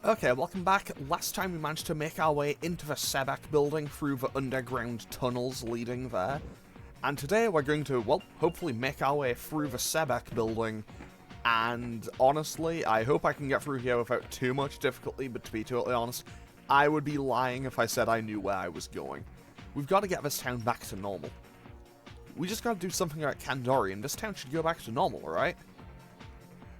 Okay, welcome back. Last time we managed to make our way into the SEBEC building through the underground tunnels leading there. And today we're going to, well, hopefully make our way through the SEBEC building. And honestly, I hope I can get through here without too much difficulty, but to be totally honest, I would be lying if I said I knew where I was going. We've got to get this town back to normal. We just got to do something like Kandori, and this town should go back to normal, right?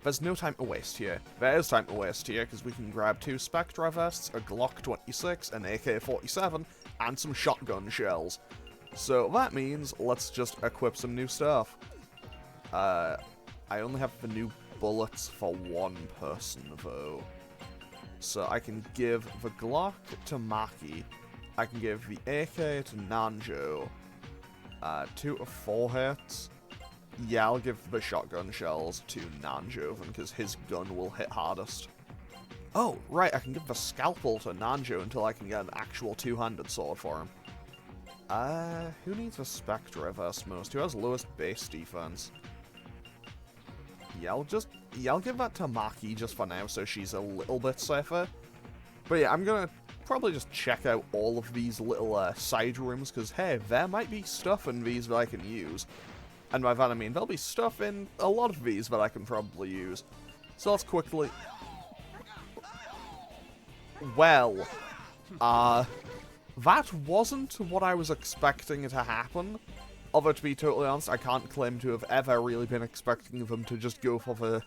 There's no time to waste here. There is time to waste here, because we can grab 2 Spectre vests, a Glock 26, an AK-47, and some shotgun shells. So that means let's just equip some new stuff. I only have the new bullets for one person, though. So I can give the Glock to Maki. I can give the AK to Nanjo. 2 to 4 hits. Yeah, I'll give the shotgun shells to Nanjo, because his gun will hit hardest. Oh, right, I can give the scalpel to Nanjo until I can get an actual two-handed sword for him. Who needs a Spectre vest most? Who has lowest base defense? Yeah, I'll give that to Maki just for now, so she's a little bit safer. But yeah, I'm gonna probably just check out all of these little side rooms, because hey, there might be stuff in these that I can use. And by that I mean, there'll be stuff in a lot of these that I can probably use. So let's quickly... Well, that wasn't what I was expecting to happen. Although, to be totally honest, I can't claim to have ever really been expecting them to just go for the...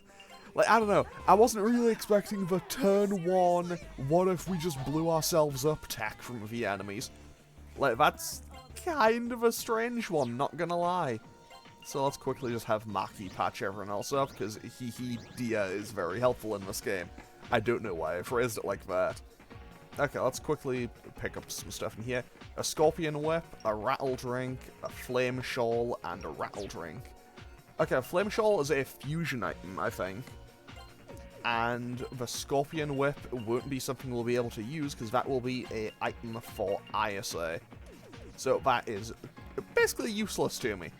Like, I don't know, I wasn't really expecting the turn 1, what if we just blew ourselves up tech from the enemies. Like, that's kind of a strange one, not gonna lie. So let's quickly just have Maki patch everyone else up, because Dia is very helpful in this game. I don't know why I phrased it like that. Okay, let's quickly pick up some stuff in here. A Scorpion Whip, a Rattle Drink, a Flame Shawl, and a Rattle Drink. Okay, a Flame Shawl is a fusion item, I think. And the Scorpion Whip won't be something we'll be able to use, because that will be an item for ISA. So that is basically useless to me.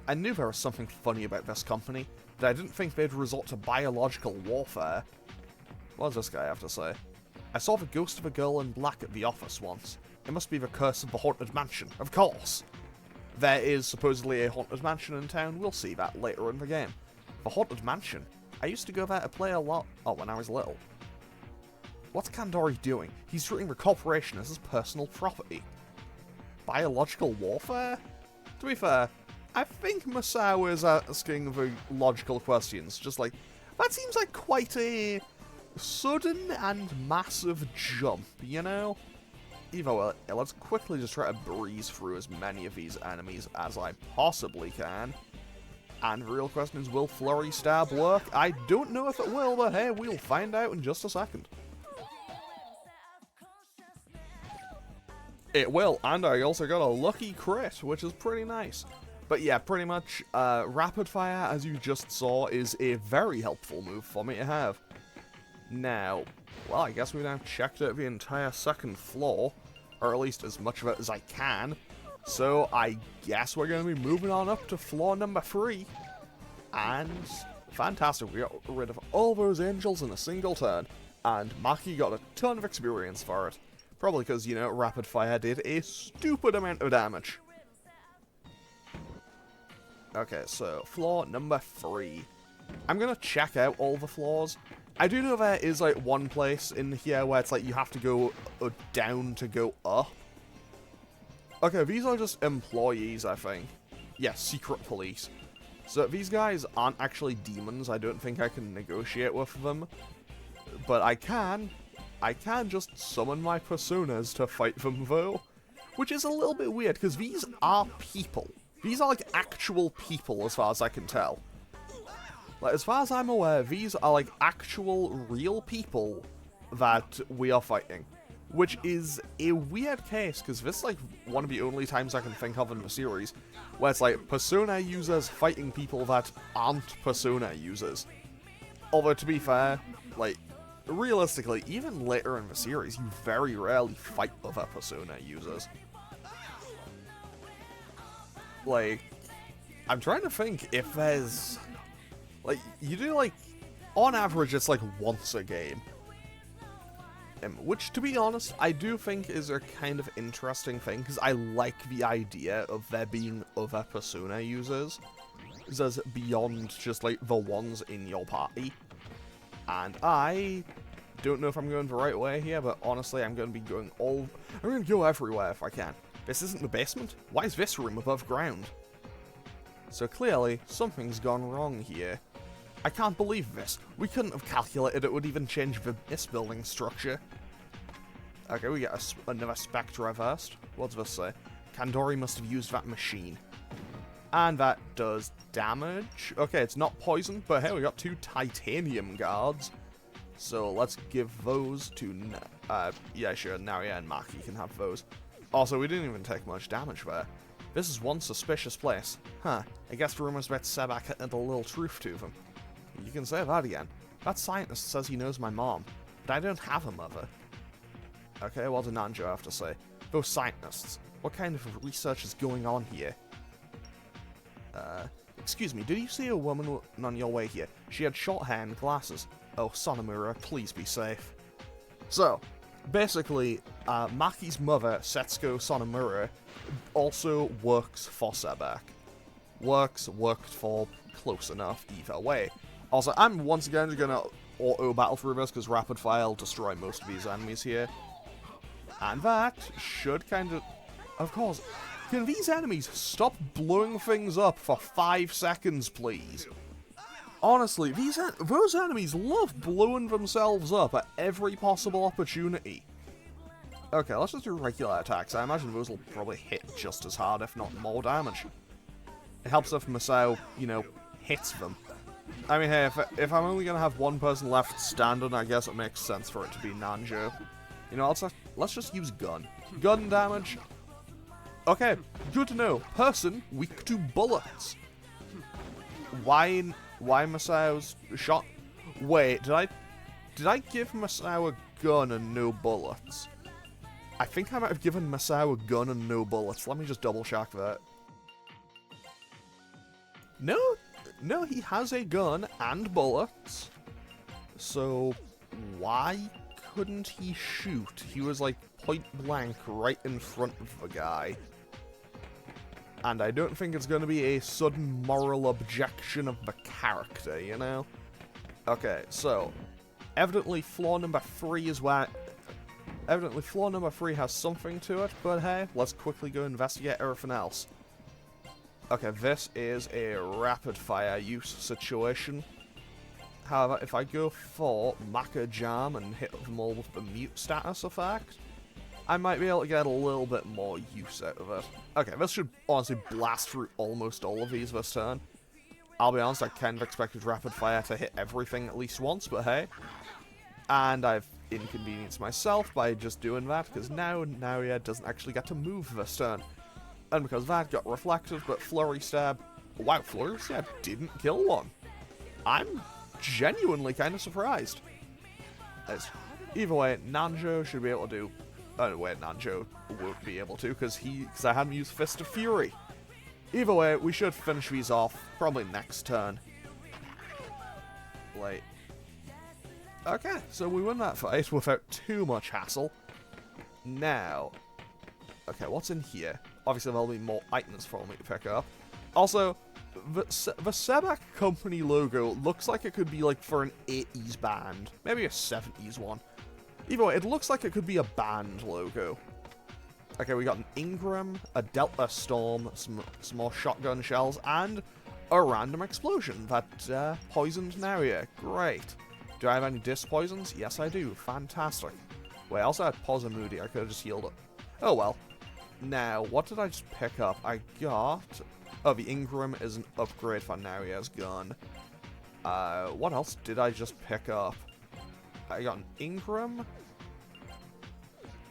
I knew there was something funny about this company, but I didn't think they'd resort to biological warfare. What does this guy have to say? I saw the ghost of a girl in black at the office once. It must be the curse of the Haunted Mansion, of course! There is supposedly a Haunted Mansion in town, we'll see that later in the game. The Haunted Mansion? I used to go there to play a lot, when I was little. What's Kandori doing? He's treating the corporation as his personal property. Biological warfare? To be fair, I think Masao is asking the logical questions, just like, that seems like quite a sudden and massive jump, you know? Either way, let's quickly just try to breeze through as many of these enemies as I possibly can. And the real question is, will Flurry Stab work? I don't know if it will, but hey, we'll find out in just a second. It will, and I also got a lucky crit, which is pretty nice. But yeah, pretty much, Rapid Fire, as you just saw, is a very helpful move for me to have. Now, well, I guess we've now checked out the entire second floor, or at least as much of it as I can. So I guess we're going to be moving on up to floor number 3. And fantastic, we got rid of all those angels in a single turn. And Maki got a ton of experience for it. Probably because, you know, Rapid Fire did a stupid amount of damage. Okay, so floor number 3. I'm gonna check out all the floors. I do know there is, like, one place in here where it's like you have to go down to go up. Okay, these are just employees, I think. Yeah, secret police. So these guys aren't actually demons. I don't think I can negotiate with them. But I can just summon my personas to fight them, though. Which is a little bit weird, because these are people. These are, like, actual people, as far as I can tell. Like, as far as I'm aware, these are, like, actual, real people that we are fighting. Which is a weird case, because this is, like, one of the only times I can think of in the series where it's, like, Persona users fighting people that aren't Persona users. Although, to be fair, like, realistically, even later in the series, you very rarely fight other Persona users. Like, I'm trying to think if there's... Like, you do, like... On average, it's, like, once a game. Which, to be honest, I do think is a kind of interesting thing, because I like the idea of there being other Persona users, as beyond just, like, the ones in your party. And I don't know if I'm going the right way here, but honestly, I'm going to be going I'm going to go everywhere if I can. This isn't the basement? Why is this room above ground? So clearly, something's gone wrong here. I can't believe this. We couldn't have calculated it would even change this building structure. Okay, we get another spec reversed. What does this say? Kandori must have used that machine. And that does damage. Okay, it's not poison, but hey, we got 2 titanium guards. So let's give those to... yeah, sure, Naria and Maki can have those. Also, we didn't even take much damage there. This is one suspicious place. Huh, I guess rumors about SEBEC had a little truth to them. You can say that again. That scientist says he knows my mom, but I don't have a mother. Okay, what did Nanjo have to say? Those scientists. What kind of research is going on here? Excuse me, did you see a woman on your way here? She had short hair and glasses. Oh, Sonomura, please be safe. So, basically, Maki's mother, Setsuko Sonomura, also works for SEBEC. Worked for, close enough, either way. Also, I'm once again going to auto-battle through this, because Rapid Fire will destroy most of these enemies here. And that should kind of... Of course, can these enemies stop blowing things up for 5 seconds, please? Honestly, those enemies love blowing themselves up at every possible opportunity. Okay, let's just do regular attacks. I imagine those will probably hit just as hard, if not more damage. It helps if Masao, you know, hits them. I mean, hey, if I'm only gonna have one person left standing, I guess it makes sense for it to be Nanjo. You know, let's just use gun. Gun damage. Okay, good to know. Person weak to bullets. Why Masao's shot? Wait, did I give Masao a gun and no bullets? I think I might have given Masao a gun and no bullets. Let me just double check that. No, he has a gun and bullets. So, why couldn't he shoot? He was, like, point blank right in front of the guy. And I don't think it's going to be a sudden moral objection of the character, you know? Okay, so, evidently flaw number 3 is where... Evidently flaw number 3 has something to it, but hey, let's quickly go investigate everything else. Okay, this is a rapid fire use situation. However, if I go for Maka Jam and hit them all with the mute status effect, I might be able to get a little bit more use out of it. Okay, this should honestly blast through almost all of these this turn. I'll be honest, I kind of expected rapid fire to hit everything at least once, but hey. And I've inconvenienced myself by just doing that, because now Naria doesn't actually get to move this turn. And because that got reflected, but Flurry Stab... Wow, Flurry Stab didn't kill one. I'm genuinely kind of surprised. Either way, Nanjo should be able to do... Oh, wait, Nanjo won't be able to, because I hadn't used Fist of Fury. Either way, we should finish these off, probably next turn. Like... Okay, so we win that fight without too much hassle. Now... Okay, what's in here? Obviously, there'll be more items for me to pick up. Also, the SEBEC company logo looks like it could be, like, for an 80s band. Maybe a 70s one. Either way, it looks like it could be a band logo. Okay, we got an Ingram, a Delta Storm, some more shotgun shells, and a random explosion that poisoned Naria. Great. Do I have any disc poisons? Yes, I do. Fantastic. Wait, I also had Pozamudi. I could have just healed it. Oh, well. Now, what did I just pick up? I got... Oh, the Ingram is an upgrade for Naria's gun. What else did I just pick up? I got an Ingram.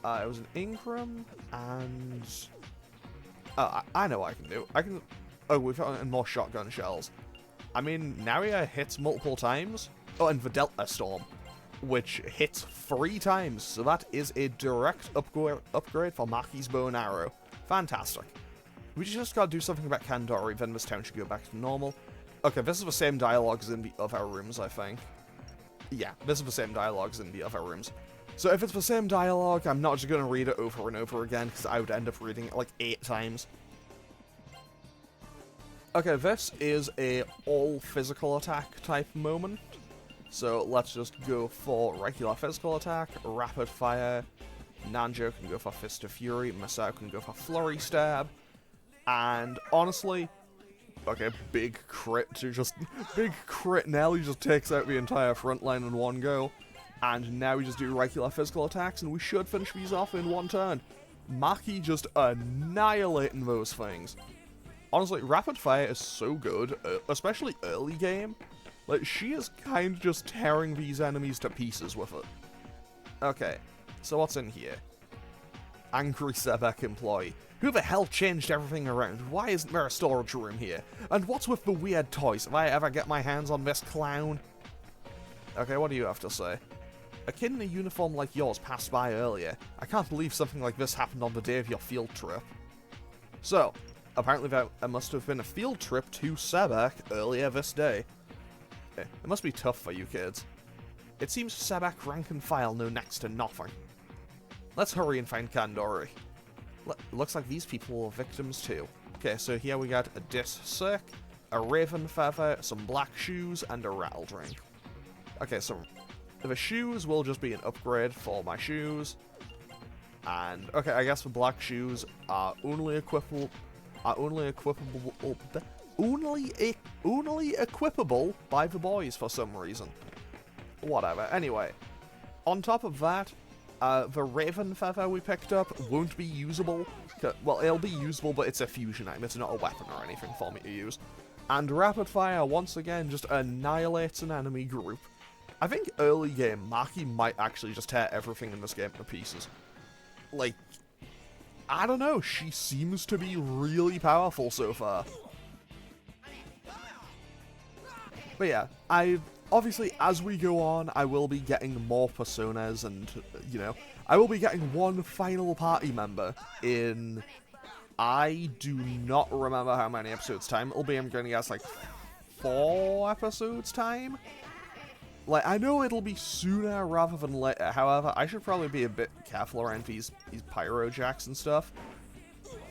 It was an Ingram, and... Oh, I know what I can do. I can... Oh, we've got more shotgun shells. I mean, Naria hits multiple times. Oh, and the Delta Storm, which hits 3 times, so that is a direct upgrade for Maki's bow and arrow. Fantastic. We just gotta do something about Kandori, then this town should go back to normal. Okay, this is the same dialogue as in the other rooms, I think. Yeah, this is the same dialogue as in the other rooms. So if it's the same dialogue, I'm not just going to read it over and over again, because I would end up reading it like 8 times. Okay, this is a all physical attack type moment. So let's just go for regular physical attack, rapid fire. Nanjo can go for Fist of Fury, Masao can go for Flurry Stab. And honestly, okay, big crit to just... big crit Nelly just takes out the entire front line in one go. And now we just do regular physical attacks, and we should finish these off in one turn. Maki just annihilating those things. Honestly, rapid fire is so good, especially early game. Like, she is kind of just tearing these enemies to pieces with it. Okay, so what's in here? Angry SEBEC employee. Who the hell changed everything around? Why isn't there a storage room here? And what's with the weird toys? If I ever get my hands on this clown? Okay, what do you have to say? A kid in a uniform like yours passed by earlier. I can't believe something like this happened on the day of your field trip. So, apparently there must have been a field trip to SEBEC earlier this day. It must be tough for you kids. It seems SEBEC rank and file know next to nothing. Let's hurry and find Kandori. Looks like these people were victims too. Okay, so here we got a disc, a raven feather, some black shoes, and a rattle drink. Okay, so the shoes will just be an upgrade for my shoes. And, okay, I guess the black shoes are only equipable by the boys for some reason. Whatever. Anyway, on top of that, the raven feather we picked up won't be usable. Well, it'll be usable, but it's a fusion item. It's not a weapon or anything for me to use. And rapid fire, once again, just annihilates an enemy group. I think early game, Maki might actually just tear everything in this game to pieces. Like, I don't know, she seems to be really powerful so far. But yeah, obviously, as we go on, I will be getting more personas and, you know, I will be getting one final party member in... I do not remember how many episodes time it'll be. I'm going to guess, like, 4 episodes time? Like, I know it'll be sooner rather than later. However, I should probably be a bit careful around these pyro jacks and stuff.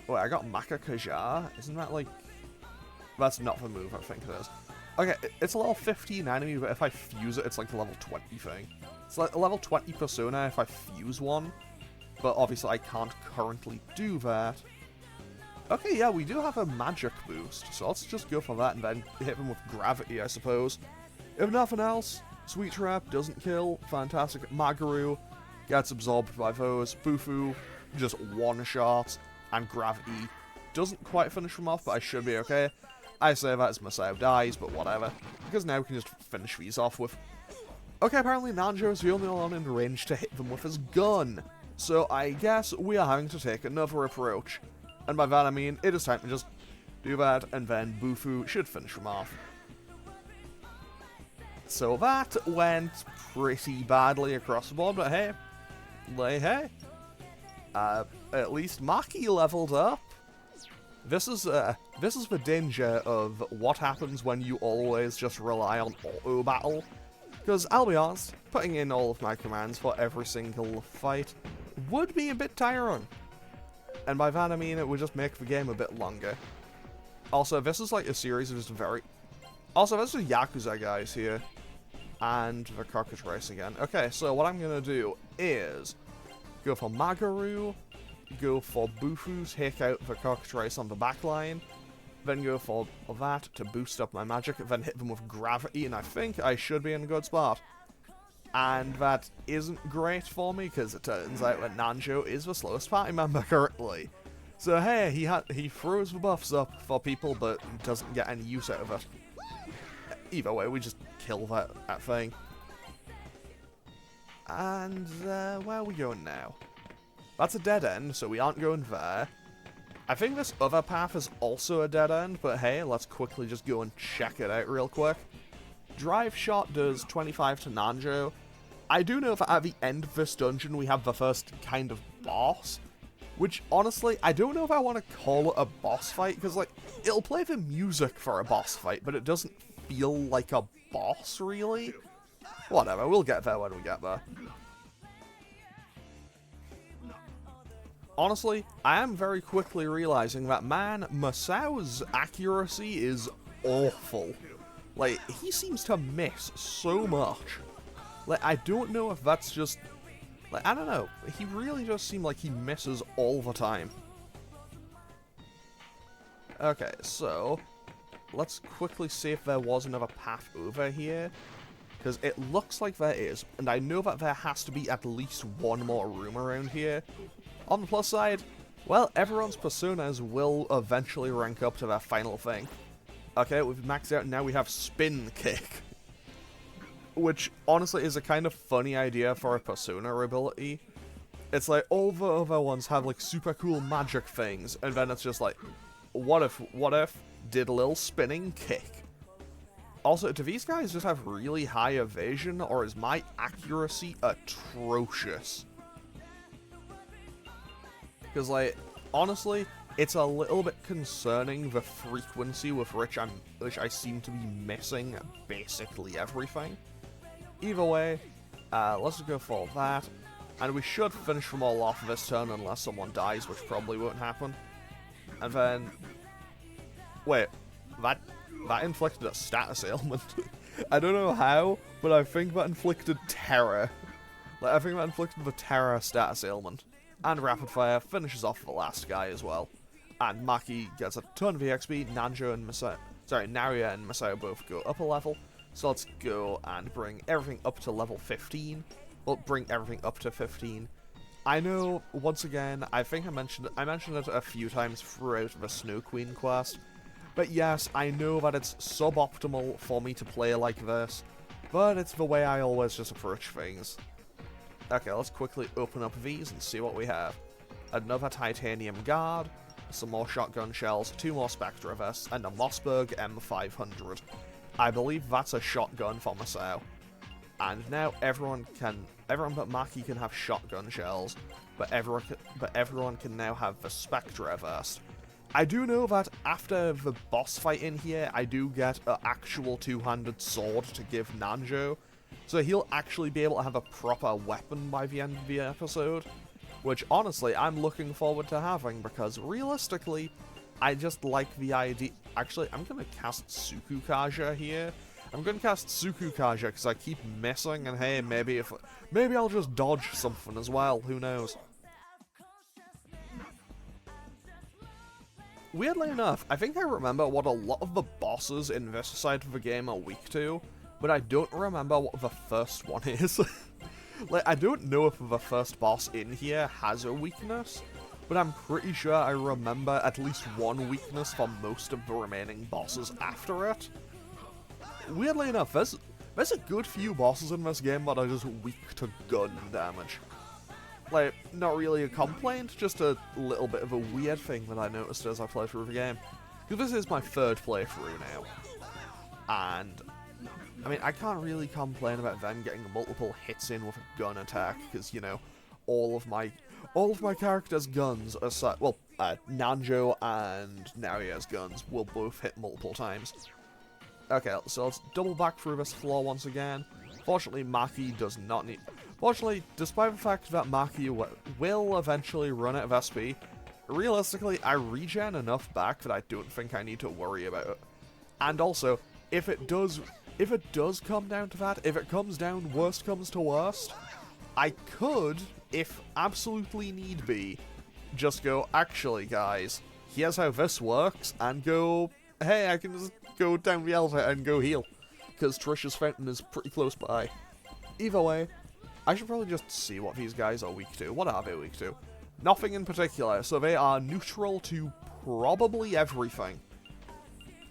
Wait, I got Maka Kajar? Isn't that, like... That's not the move, I think it is. Okay, it's a level 15 enemy, but if I fuse it, it's like a level 20 thing. It's like a level 20 persona if I fuse one, but obviously I can't currently do that. Okay, yeah, we do have a magic boost, so let's just go for that and then hit them with gravity, I suppose. If nothing else, Sweet Trap doesn't kill, fantastic. Magaru gets absorbed by those. Bufu just one-shot, and gravity doesn't quite finish them off, but I should be okay. I say that as Masao dies, but whatever. Because now we can just finish these off with... Okay, apparently Nanjo is the only one in range to hit them with his gun. So I guess we are having to take another approach. And by that I mean, it is time to just do that, and then Bufu should finish them off. So that went pretty badly across the board, but hey. At least Maki leveled up. This is the danger of what happens when you always just rely on auto battle. Because I'll be honest, putting in all of my commands for every single fight would be a bit tiring. And by that I mean it would just make the game a bit longer. Also, this is like a series of just very... Also, this is Yakuza guys here. And the Carcass Race again. Okay, so what I'm gonna do is go for Magaru, go for Bufu's, take out the Carcass Race on the back line, then go for that to boost up my magic, then hit them with gravity, and I think I should be in a good spot. And that isn't great for me, because it turns out that Nanjo is the slowest party member currently. So hey, he throws the buffs up for people, but doesn't get any use out of it. Either way, we just kill that thing. And where are we going now? That's a dead end, so we aren't going there. I think this other path is also a dead end, but hey, let's quickly just go and check it out real quick. Drive Shot does 25 to Nanjo. I do know that at the end of this dungeon we have the first kind of boss, which honestly, I don't know if I want to call it a boss fight, because like, it'll play the music for a boss fight, but it doesn't feel like a boss, really. Whatever, we'll get there when we get there. honestly, I am very quickly realizing that, man, Masao's accuracy is awful. Like, he seems to miss so much. Like, I don't know if that's just... Like, I don't know. He really does seem like he misses all the time. Okay, so... let's quickly see if there was another path over here. Because it looks like there is, and I know that there has to be at least one more room around here. On the plus side, well, everyone's personas will eventually rank up to their final thing. Okay, we've maxed out, and now we have Spin Kick. Which, honestly, is a kind of funny idea for a persona ability. It's like, all the other ones have, like, super cool magic things, and then it's just like, what if did a little spinning kick? Also, do these guys just have really high evasion, or is my accuracy atrocious? Because, like, honestly, it's a little bit concerning the frequency with which I seem to be missing basically everything. Either way, let's just go for that. And we should finish them all off this turn unless someone dies, which probably won't happen. And then... wait, that inflicted a status ailment. I don't know how, but I think that inflicted terror. Like, I think that inflicted the terror status ailment. And Rapid Fire finishes off the last guy as well. And Maki gets a ton of EXP, Naruya and Masao both go up a level. So let's go and bring everything up to level 15. Well, bring everything up to 15. I know, once again, I think I mentioned it a few times throughout the Snow Queen quest. But yes, I know that it's suboptimal for me to play like this, but it's the way I always just approach things. Okay, let's quickly open up these and see what we have. Another titanium guard, some more shotgun shells, 2 more Spectra vests, and a Mossberg M500. I believe that's a shotgun for Masao. And now everyone but Maki can have shotgun shells, but everyone can now have the Spectra vest. I do know that after the boss fight in here, I do get an actual two-handed sword to give Nanjo, so he'll actually be able to have a proper weapon by the end of the episode, which honestly I'm looking forward to having, because realistically, I just like the idea. Actually, I'm going to cast Tsukukaja here. I'm going to cast Tsukukaja because I keep missing, and hey, maybe I'll just dodge something as well, who knows. Weirdly enough, I think I remember what a lot of the bosses in this side of the game are weak to, but I don't remember what the first one is. Like, I don't know if the first boss in here has a weakness, but I'm pretty sure I remember at least one weakness for most of the remaining bosses after it. Weirdly enough, there's a good few bosses in this game that are just weak to gun damage. Like, not really a complaint, just a little bit of a weird thing that I noticed as I played through the game. Because this is my 3rd playthrough now. And, I mean, I can't really complain about them getting multiple hits in with a gun attack, because, you know, all of my characters' guns, aside, well, Nanjo and Naruya's guns will both hit multiple times. Okay, so let's double back through this floor once again. Fortunately, Maki does not need... Fortunately, despite the fact that Maki will eventually run out of SP, realistically, I regen enough back that I don't think I need to worry about it. And also, if it does come down to that, if it comes down worst comes to worst, I could, if absolutely need be, just go, actually guys, here's how this works, and go, hey, I can just go down the elevator and go heal, because Trish's fountain is pretty close by. Either way, I should probably just see what these guys are weak to. What are they weak to? Nothing in particular, so they are neutral to probably everything.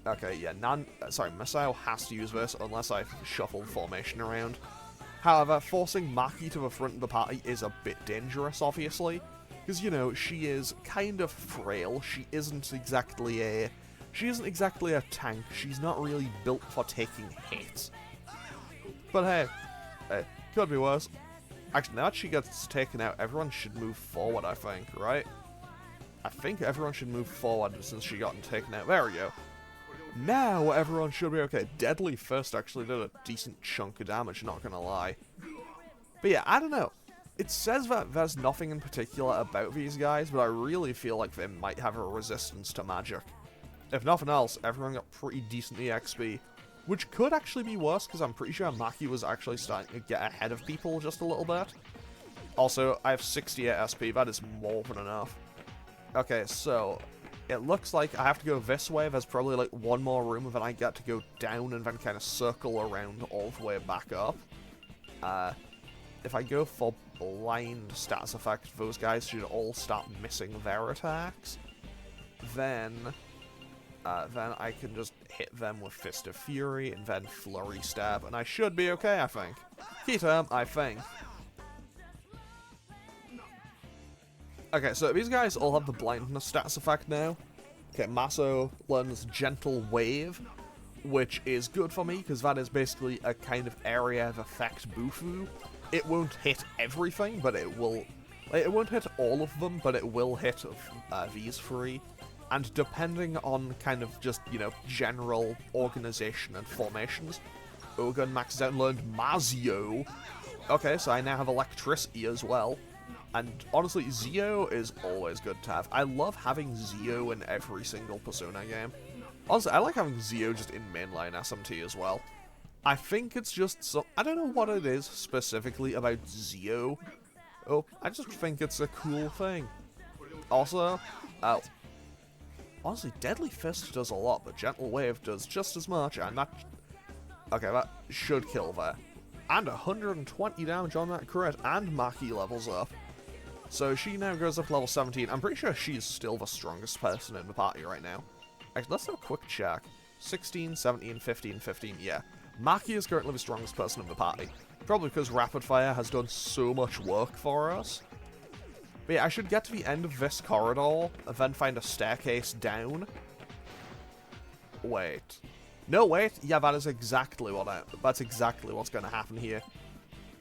Okay, yeah, Masao has to use this unless I shuffle formation around. However, forcing Maki to the front of the party is a bit dangerous, obviously, because, you know, she is kind of frail. She isn't exactly a tank. She's not really built for taking hits. But hey, could be worse. Actually, now that she gets taken out, everyone should move forward, I think, right? I think everyone should move forward since she got taken out. There we go. Now everyone should be okay. Deadly Fist actually did a decent chunk of damage, not gonna lie. But yeah, I don't know. it says that there's nothing in particular about these guys, but I really feel like they might have a resistance to magic. If nothing else, everyone got pretty decent EXP, which could actually be worse, because I'm pretty sure Maki was actually starting to get ahead of people just a little bit. Also, I have 68 SP, that is more than enough. Okay, so, it looks like I have to go this way. There's probably like one more room, and then I get to go down and then kind of circle around all the way back up. If I go for blind status effect, those guys should all start missing their attacks. Then I can just hit them with Fist of Fury, and then Flurry Stab, and I should be okay, I think. Key term, I think. Okay, so these guys all have the blindness status effect now. Okay, Maso learns Gentle Wave, which is good for me, because that is basically a kind of area of effect Bufu. It won't hit everything, but it will... Like, it won't hit all of them, but it will hit these three. And depending on kind of just, you know, general organization and formations, Ogun maxes out and learned Mazio. Okay, so I now have Electricity as well. And honestly, Zio is always good to have. I love having Zio in every single Persona game. Honestly, I like having Zio just in mainline SMT as well. I think it's just so... I don't know what it is specifically about Zio. Oh, I just think it's a cool thing. Also, honestly, Deadly Fist does a lot, but Gentle Wave does just as much, and that... Okay, that should kill there. And 120 damage on that crit, and Maki levels up. So she now goes up to level 17. I'm pretty sure she's still the strongest person in the party right now. Actually, let's have a quick check. 16, 17, 15, 15, yeah. Maki is currently the strongest person in the party. Probably because Rapid Fire has done so much work for us. But yeah, I should get to the end of this corridor, and then find a staircase down. Wait. No, wait. Yeah, that is exactly that's exactly what's going to happen here.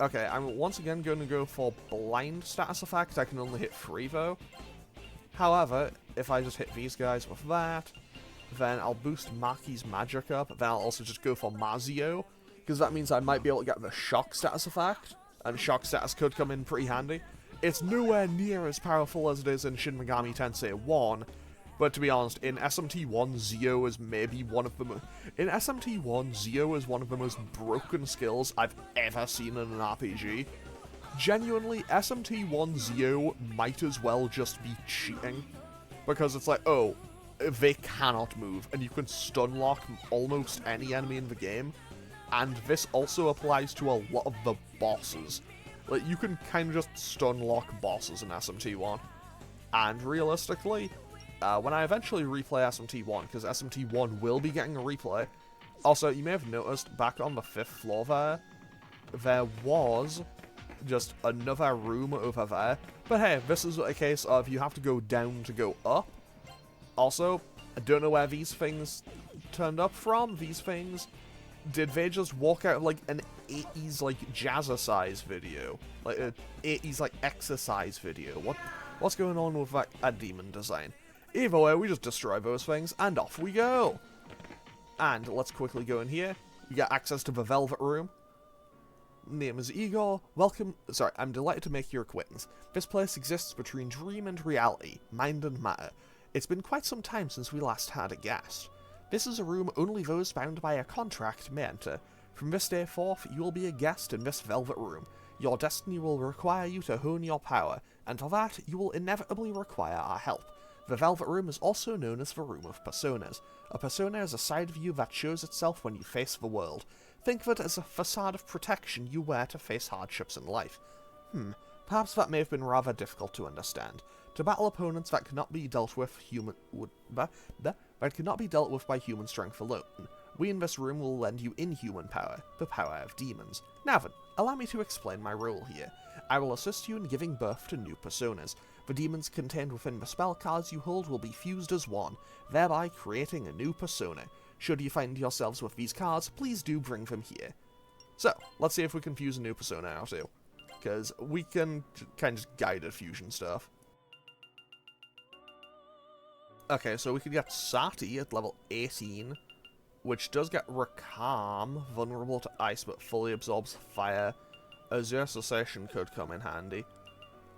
Okay, I'm once again going to go for blind status effect. I can only hit 3, though. However, if I just hit these guys with that, then I'll boost Maki's magic up. Then I'll also just go for Mazio, because that means I might be able to get the shock status effect, and shock status could come in pretty handy. It's nowhere near as powerful as it is in Shin Megami Tensei 1, but to be honest, in SMT1, Zio is maybe one of the in SMT1, Zio is one of the most broken skills I've ever seen in an RPG. Genuinely, SMT1 Zio might as well just be cheating, because it's like, oh, they cannot move, and you can stun lock almost any enemy in the game, and this also applies to a lot of the bosses. Like, you can kind of just stun lock bosses in SMT1, and realistically, when I eventually replay SMT1, because SMT1 will be getting a replay. Also, you may have noticed, back on the 5th floor there was just another room over there. But hey, this is a case of you have to go down to go up. Also, I don't know where these things turned up from. These things, did they just walk out of, like, an 80s, like, jazzercise video? Like, an 80s, like, exercise video? What's going on with that demon design? Either way, we just destroy those things, and off we go! And let's quickly go in here. We get access to the Velvet Room. Name is Igor. Welcome. Sorry, I'm delighted to make your acquaintance. This place exists between dream and reality, mind and matter. It's been quite some time since we last had a guest. This is a room only those bound by a contract may enter. From this day forth, you will be a guest in this Velvet Room. Your destiny will require you to hone your power, and for that, you will inevitably require our help. The Velvet Room is also known as the Room of Personas. A persona is a side of you that shows itself when you face the world. Think of it as a facade of protection you wear to face hardships in life. Perhaps that may have been rather difficult to understand. To battle opponents that cannot be dealt with by human strength alone. We in this room will lend you inhuman power, the power of demons. Now then, allow me to explain my role here. I will assist you in giving birth to new personas. The demons contained within the spell cards you hold will be fused as one, thereby creating a new persona. Should you find yourselves with these cards, please do bring them here. So, let's see if we can fuse a new persona now too. Because we can kind of just guided fusion stuff. Okay, so we could get Sati at level 18, which does get Rakam, vulnerable to ice but fully absorbs fire. Azure Cessation could come in handy.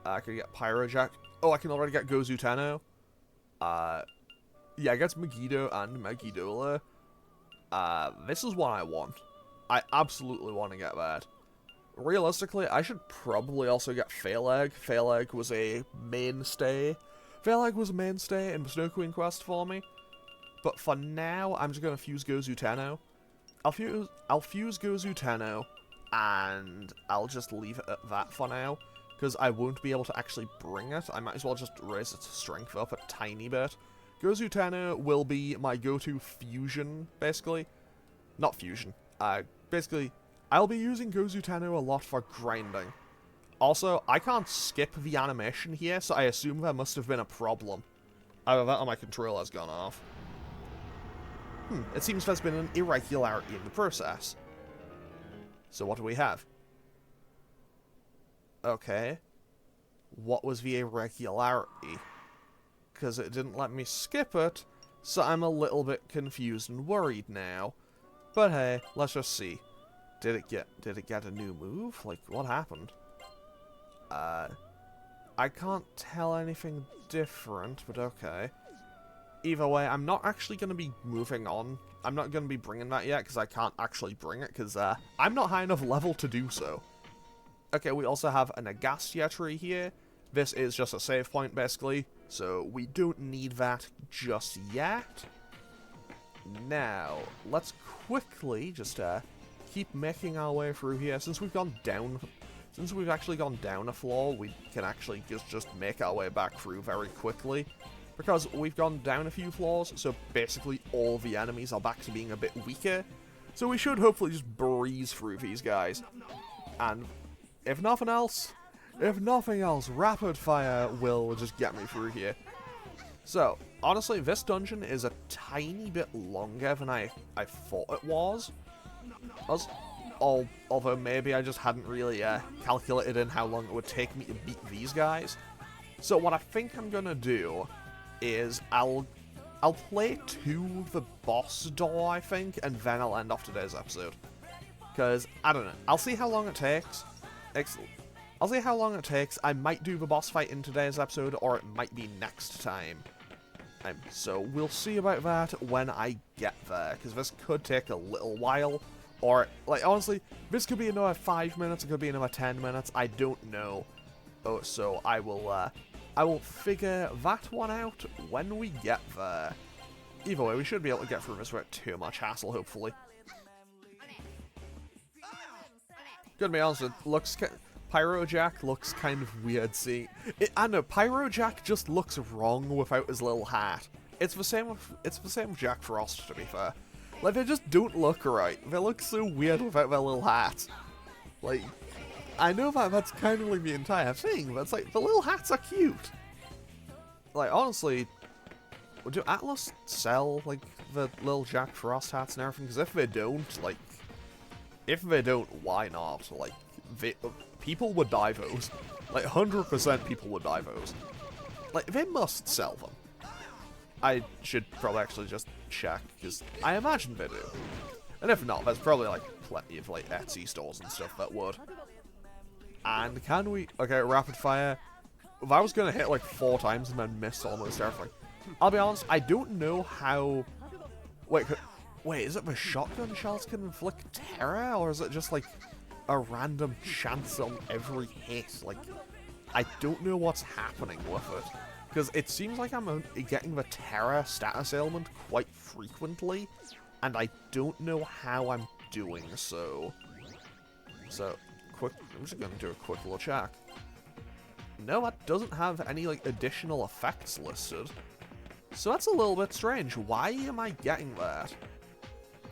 I could get Pyrojack. Oh, I can already get Gozu Tenno. Yeah, I guess Megiddo and Megidola. This is what I want. I absolutely want to get that. Realistically, I should probably also get Phaleg. Phaleg was a mainstay. Phaleg was a mainstay in the Snow Queen quest for me. But for now, I'm just going to fuse Gozu Tenno. I'll fuse Gozu Tenno, and I'll just leave it at that for now, because I won't be able to actually bring it. I might as well just raise its strength up a tiny bit. Gozu Tenno will be my go-to fusion, basically. Not fusion. Basically, I'll be using Gozu Tenno a lot for grinding. Also, I can't skip the animation here, so I assume there must have been a problem. Either that or my controller has gone off. It seems there's been an irregularity in the process. So what do we have? Okay. What was the irregularity? Because it didn't let me skip it, so I'm a little bit confused and worried now. But hey, let's just see. Did it get a new move? Like, what happened? I can't tell anything different, but okay. Either way, I'm not actually going to be moving on. I'm not going to be bringing that yet, because I can't actually bring it, because I'm not high enough level to do so. Okay, we also have an Agastia tree here. This is just a save point, basically, so we don't need that just yet. Now, let's quickly just keep making our way through here. Since we've actually gone down a floor, we can actually just make our way back through very quickly. Because we've gone down a few floors, so basically all the enemies are back to being a bit weaker. So we should hopefully just breeze through these guys. And if nothing else, rapid fire will just get me through here. So, honestly, this dungeon is a tiny bit longer than I thought it was. Although maybe I just hadn't really calculated in how long it would take me to beat these guys. So what I think I'm gonna do is I'll play to the boss door, I think, and then I'll end off today's episode. Because, I don't know, I'll see how long it takes. I'll see how long it takes. I might do the boss fight in today's episode, or it might be next time. So we'll see about that when I get there, because this could take a little while. Or, like, honestly, this could be another 5 minutes, it could be another 10 minutes, I don't know. Oh, so I will figure that one out when we get there. Either way, we should be able to get through this without too much hassle, hopefully. Gonna be honest, Pyrojack looks kind of weird, see. I know, Pyrojack just looks wrong without his little hat. It's the same with Jack Frost, to be fair. Like, they just don't look right. They look so weird without their little hats. Like, I know that's kind of like the entire thing, but it's like, the little hats are cute. Like, honestly, do Atlas sell, like, the little Jack Frost hats and everything? Because if they don't, why not? Like, people would buy those. Like, 100% people would buy those. Like, they must sell them. I should probably actually just check, because I imagine they do. And if not, there's probably, like, plenty of, like, Etsy stores and stuff that would. And can we... Okay, rapid fire. If I was going to hit, like, 4 times and then miss almost everything. I'll be honest, I don't know how... Wait, is it the shotgun shells can inflict terror? Or is it just, like, a random chance on every hit? Like, I don't know what's happening with it. Because it seems like I'm getting the terror status ailment quite frequently, and I don't know how I'm doing so. So, I'm just going to do a quick little check. No, that doesn't have any, like, additional effects listed. So that's a little bit strange. Why am I getting that?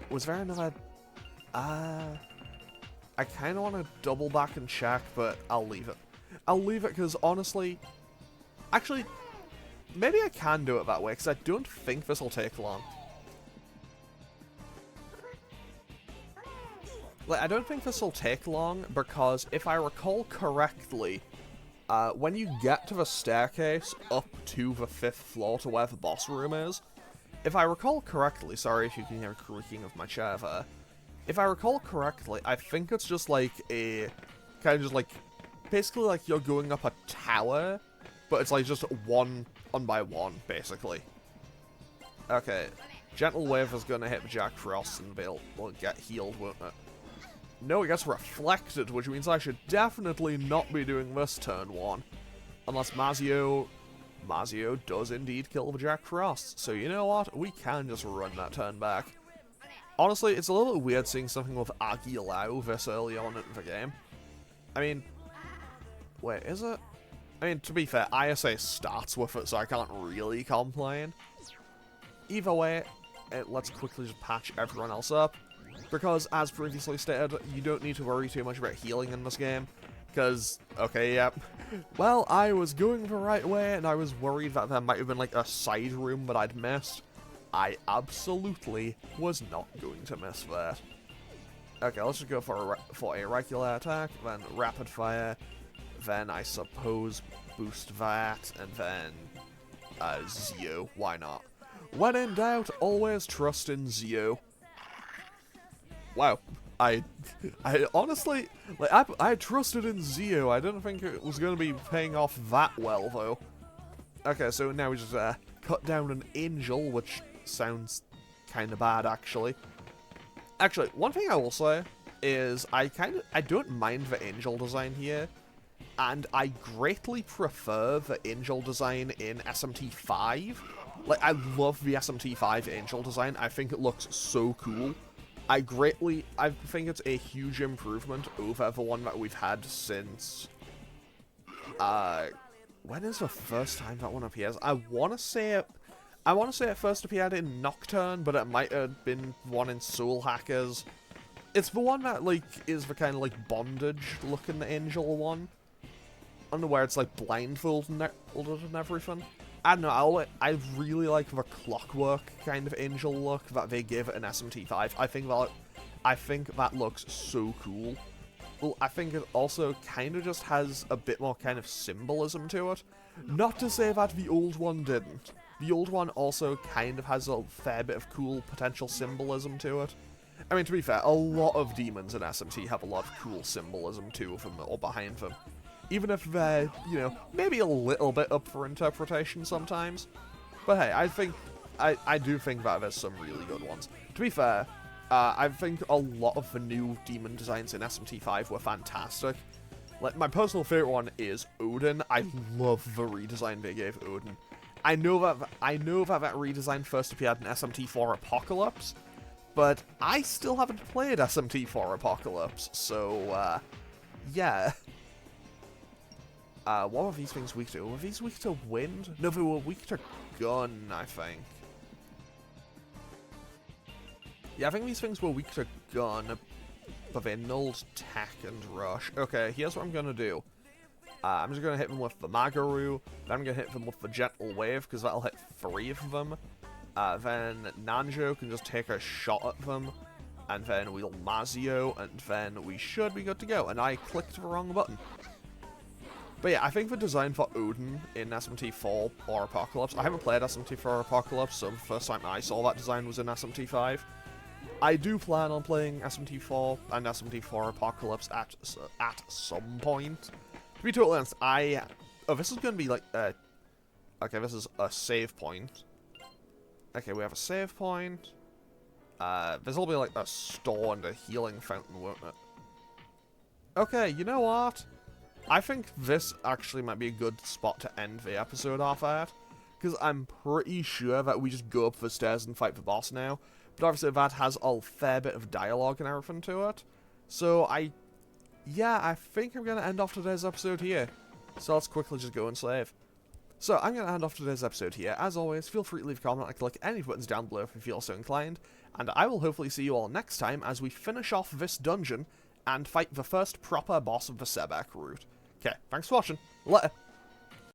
Was there another... I kind of want to double back and check, but I'll leave it. I'll leave it because, honestly... Actually... Maybe I can do it that way, because I don't think this will take long. Like, I don't think this will take long, because if I recall correctly, when you get to the staircase up to the 5th floor to where the boss room is, if I recall correctly, sorry if you can hear a creaking of my chair there, if I recall correctly, I think it's just like a kind of just like, basically like you're going up a tower, but it's like just one by one, basically. Okay, Gentle Wave is gonna hit Jack Frost and will get healed, won't it? No, it gets reflected, which means I should definitely not be doing this turn 1. Unless Mazio does indeed kill the Jack Frost. So you know what? We can just run that turn back. Honestly, it's a little bit weird seeing something with Aguilau this early on in the game. I mean, wait, is it? I mean, to be fair, ISA starts with it, so I can't really complain. Either way, let's quickly just patch everyone else up. Because, as previously stated, you don't need to worry too much about healing in this game. Because, okay, yep. Well, I was going the right way, and I was worried that there might have been, like, a side room that I'd missed. I absolutely was not going to miss that. Okay, let's just go for a regular attack, then rapid fire, then I suppose boost that, and then Zio. Why not? When in doubt, always trust in Zio. Wow. I honestly, like, I trusted in Zio. I didn't think it was going to be paying off that well, though. Okay, so now we just cut down an angel, which sounds kind of bad, actually. Actually, one thing I will say is I don't mind the angel design here, and I greatly prefer the angel design in SMT5. Like, I love the SMT5 angel design. I think it looks so cool. I think it's a huge improvement over the one that we've had since, when is the first time that one appears? I want to say it first appeared in Nocturne, but it might have been one in Soul Hackers. It's the one that, like, is the kind of, like, bondage-looking angel one. Where it's, like, blindfolded and everything. I don't know, I really like the clockwork kind of angel look that they give in SMT5. I think that looks so cool. Well, I think it also kind of just has a bit more kind of symbolism to it. Not to say that the old one didn't. The old one also kind of has a fair bit of cool potential symbolism to it. I mean, to be fair, a lot of demons in SMT have a lot of cool symbolism to them or behind them. Even if they're, you know, maybe a little bit up for interpretation sometimes. But hey, I do think that there's some really good ones. To be fair, I think a lot of the new demon designs in SMT5 were fantastic. Like, my personal favorite one is Odin. I love the redesign they gave Odin. I know that redesign first appeared in SMT4 Apocalypse, but I still haven't played SMT4 Apocalypse, so, yeah. What were these things weak to? Were these weak to wind? No, they were weak to gun, I think. Yeah, I think these things were weak to gun, but they nulled tech and rush. Okay, here's what I'm gonna do. I'm just gonna hit them with the Magaru, then I'm gonna hit them with the Gentle Wave, because that'll hit 3 of them. Then Nanjo can just take a shot at them, and then we'll Mazio, and then we should be good to go. And I clicked the wrong button. But yeah, I think the design for Odin in SMT4 or Apocalypse, I haven't played SMT4 Apocalypse, so the first time I saw that design was in SMT5. I do plan on playing SMT4 and SMT4 Apocalypse at some point. To be totally honest, oh, this is going to be like, okay, this is a save point. Okay, we have a save point. This will be like a store and a healing fountain, won't it? Okay, you know what? I think this actually might be a good spot to end the episode off at, because I'm pretty sure that we just go up the stairs and fight the boss now, but obviously that has a fair bit of dialogue and everything to it, so I think I'm going to end off today's episode here, so let's quickly just go and save. So I'm going to end off today's episode here. As always, feel free to leave a comment and click any buttons down below if you feel so inclined, and I will hopefully see you all next time as we finish off this dungeon and fight the first proper boss of the SEBEC route. Okay, thanks for watching. Later.